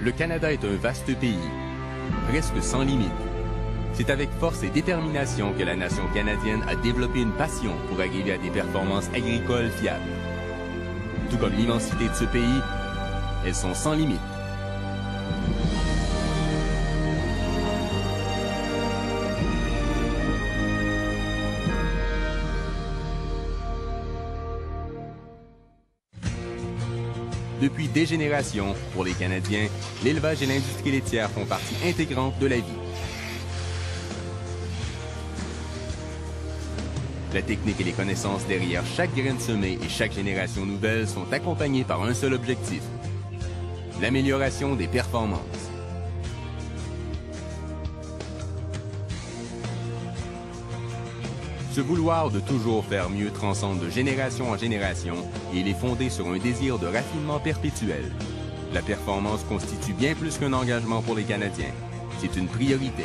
Le Canada est un vaste pays, presque sans limite. C'est avec force et détermination que la nation canadienne a développé une passion pour arriver à des performances agricoles fiables. Tout comme l'immensité de ce pays, elles sont sans limite. Depuis des générations, pour les Canadiens, l'élevage et l'industrie laitière font partie intégrante de la vie. La technique et les connaissances derrière chaque graine semée et chaque génération nouvelle sont accompagnées par un seul objectif, l'amélioration des performances. Ce vouloir de toujours faire mieux transcende de génération en génération et il est fondé sur un désir de raffinement perpétuel. La performance constitue bien plus qu'un engagement pour les Canadiens. C'est une priorité.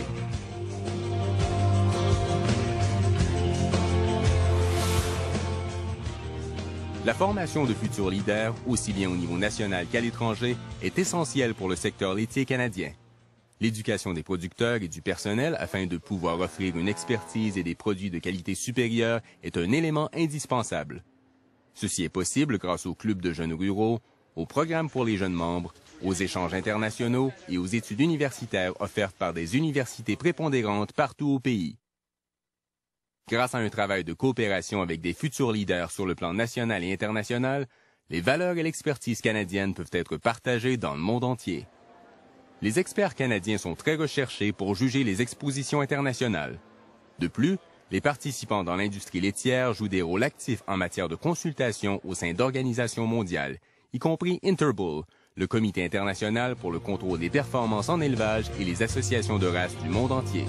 La formation de futurs leaders, aussi bien au niveau national qu'à l'étranger, est essentielle pour le secteur laitier canadien. L'éducation des producteurs et du personnel afin de pouvoir offrir une expertise et des produits de qualité supérieure est un élément indispensable. Ceci est possible grâce aux clubs de jeunes ruraux, aux programmes pour les jeunes membres, aux échanges internationaux et aux études universitaires offertes par des universités prépondérantes partout au pays. Grâce à un travail de coopération avec des futurs leaders sur le plan national et international, les valeurs et l'expertise canadienne peuvent être partagées dans le monde entier. Les experts canadiens sont très recherchés pour juger les expositions internationales. De plus, les participants dans l'industrie laitière jouent des rôles actifs en matière de consultation au sein d'organisations mondiales, y compris Interbull, le Comité international pour le contrôle des performances en élevage et les associations de races du monde entier.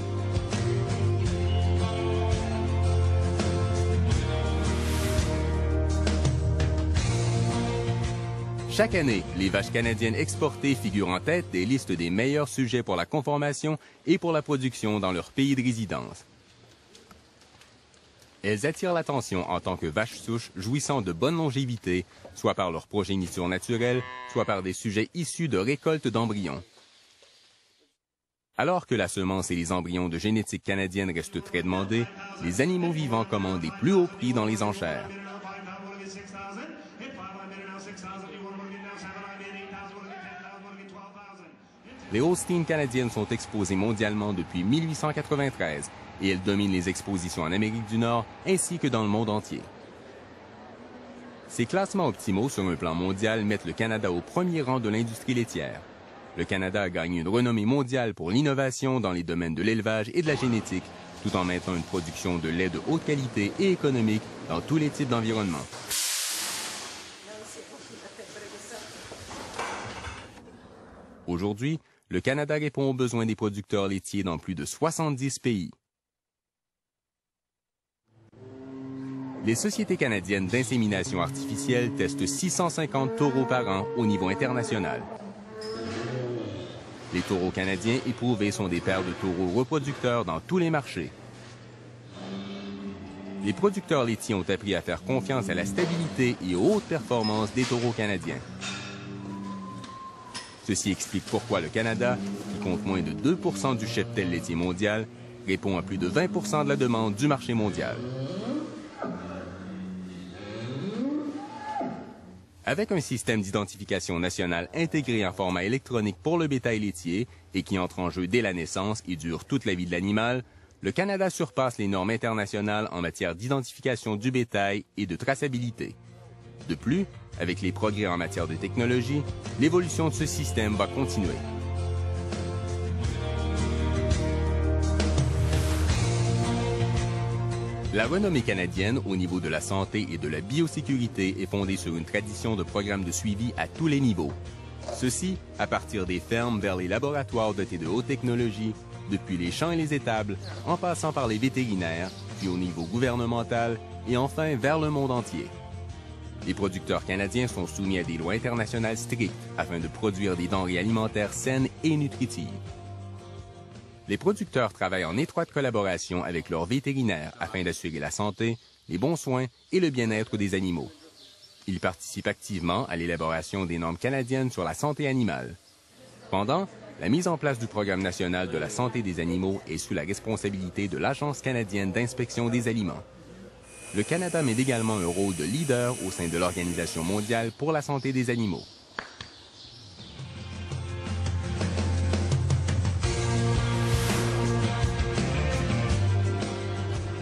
Chaque année, les vaches canadiennes exportées figurent en tête des listes des meilleurs sujets pour la conformation et pour la production dans leur pays de résidence. Elles attirent l'attention en tant que vaches souches jouissant de bonne longévité, soit par leur progéniture naturelle, soit par des sujets issus de récoltes d'embryons. Alors que la semence et les embryons de génétique canadienne restent très demandés, les animaux vivants commandent les plus hauts prix dans les enchères. Les Holstein canadiennes sont exposées mondialement depuis 1893 et elles dominent les expositions en Amérique du Nord ainsi que dans le monde entier. Ces classements optimaux sur un plan mondial mettent le Canada au premier rang de l'industrie laitière. Le Canada a gagné une renommée mondiale pour l'innovation dans les domaines de l'élevage et de la génétique, tout en maintenant une production de lait de haute qualité et économique dans tous les types d'environnements. Aujourd'hui, le Canada répond aux besoins des producteurs laitiers dans plus de 70 pays. Les sociétés canadiennes d'insémination artificielle testent 650 taureaux par an au niveau international. Les taureaux canadiens éprouvés sont des paires de taureaux reproducteurs dans tous les marchés. Les producteurs laitiers ont appris à faire confiance à la stabilité et aux hautes performances des taureaux canadiens. Ceci explique pourquoi le Canada, qui compte moins de 2% du cheptel laitier mondial, répond à plus de 20% de la demande du marché mondial. Avec un système d'identification nationale intégré en format électronique pour le bétail laitier et qui entre en jeu dès la naissance et dure toute la vie de l'animal, le Canada surpasse les normes internationales en matière d'identification du bétail et de traçabilité. De plus, avec les progrès en matière de technologie, l'évolution de ce système va continuer. La renommée canadienne au niveau de la santé et de la biosécurité est fondée sur une tradition de programmes de suivi à tous les niveaux. Ceci à partir des fermes vers les laboratoires dotés de haute technologie, depuis les champs et les étables, en passant par les vétérinaires, puis au niveau gouvernemental et enfin vers le monde entier. Les producteurs canadiens sont soumis à des lois internationales strictes afin de produire des denrées alimentaires saines et nutritives. Les producteurs travaillent en étroite collaboration avec leurs vétérinaires afin d'assurer la santé, les bons soins et le bien-être des animaux. Ils participent activement à l'élaboration des normes canadiennes sur la santé animale. Cependant, la mise en place du Programme national de la santé des animaux est sous la responsabilité de l'Agence canadienne d'inspection des aliments. Le Canada mène également un rôle de leader au sein de l'Organisation mondiale pour la santé des animaux.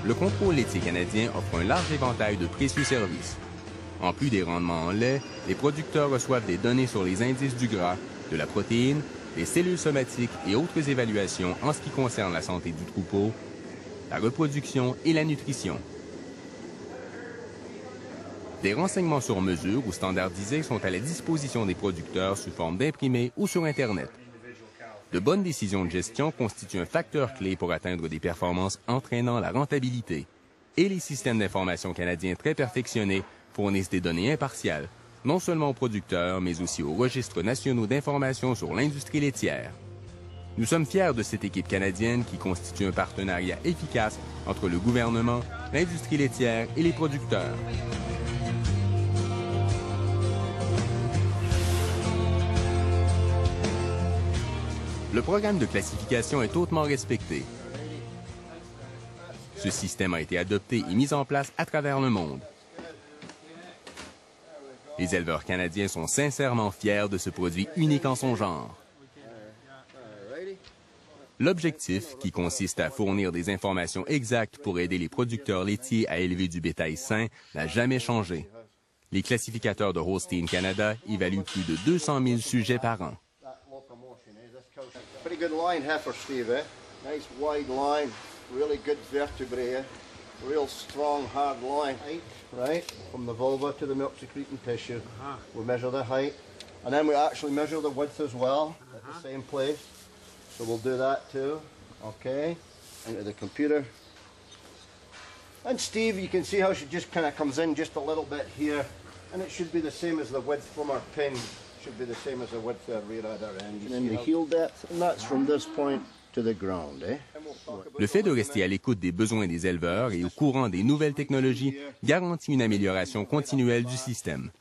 Le contrôle laitier canadien offre un large éventail de précieux services. En plus des rendements en lait, les producteurs reçoivent des données sur les indices du gras, de la protéine, des cellules somatiques et autres évaluations en ce qui concerne la santé du troupeau, la reproduction et la nutrition. Des renseignements sur mesure ou standardisés sont à la disposition des producteurs sous forme d'imprimés ou sur Internet. De bonnes décisions de gestion constituent un facteur clé pour atteindre des performances entraînant la rentabilité. Et les systèmes d'information canadiens très perfectionnés fournissent des données impartiales, non seulement aux producteurs, mais aussi aux registres nationaux d'information sur l'industrie laitière. Nous sommes fiers de cette équipe canadienne qui constitue un partenariat efficace entre le gouvernement, l'industrie laitière et les producteurs. Le programme de classification est hautement respecté. Ce système a été adopté et mis en place à travers le monde. Les éleveurs canadiens sont sincèrement fiers de ce produit unique en son genre. L'objectif, qui consiste à fournir des informations exactes pour aider les producteurs laitiers à élever du bétail sain, n'a jamais changé. Les classificateurs de Holstein Canada évaluent plus de 200 000 sujets par an. Pretty good line heifer, Steve, eh? Nice wide line, really good vertebrae, real strong hard line, right? From the vulva to the milk secreting tissue. We measure the height, and then we actually measure the width as well at the same place. So we'll do that too, okay? Into the computer. And Steve, you can see how she just kind of comes in just a little bit here, and it should be the same as the width from our pin. Should be the same as the width of rear at our end. And then the heel depth, and that's from this point to the ground, eh? Le fait de rester à l'écoute des besoins des éleveurs et au courant des nouvelles technologies garantit une amélioration continuelle du système.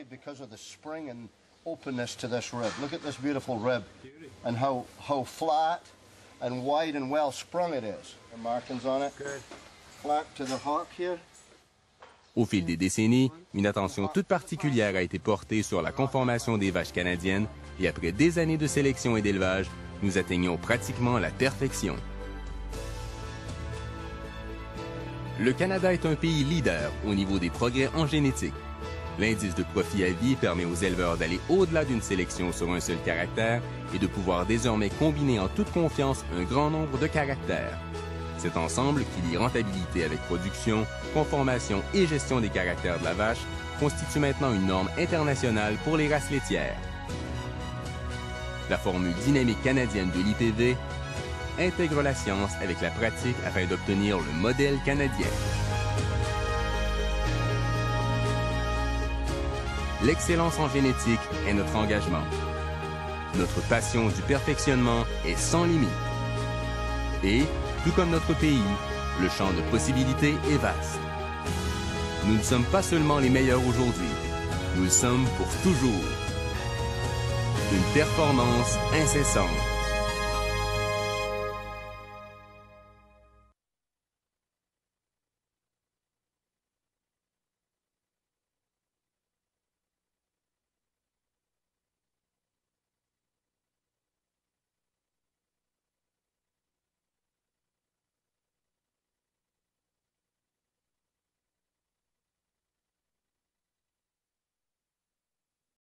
Because of the spring and openness to this rib. Look at this beautiful rib and how flat and wide and well sprung it is. The markings on it. Good. Flat to the hock here. Au fil des décennies, une attention toute particulière a été portée sur la conformation des vaches canadiennes et après des années de sélection et d'élevage, nous atteignons pratiquement la perfection. Le Canada est un pays leader au niveau des progrès en génétique. L'indice de profit à vie permet aux éleveurs d'aller au-delà d'une sélection sur un seul caractère et de pouvoir désormais combiner en toute confiance un grand nombre de caractères. Cet ensemble, qui lie rentabilité avec production, conformation et gestion des caractères de la vache, constitue maintenant une norme internationale pour les races laitières. La formule dynamique canadienne de l'IPV intègre la science avec la pratique afin d'obtenir le modèle canadien. L'excellence en génétique est notre engagement. Notre passion du perfectionnement est sans limite. Et, tout comme notre pays, le champ de possibilités est vaste. Nous ne sommes pas seulement les meilleurs aujourd'hui, nous le sommes pour toujours. Une performance incessante.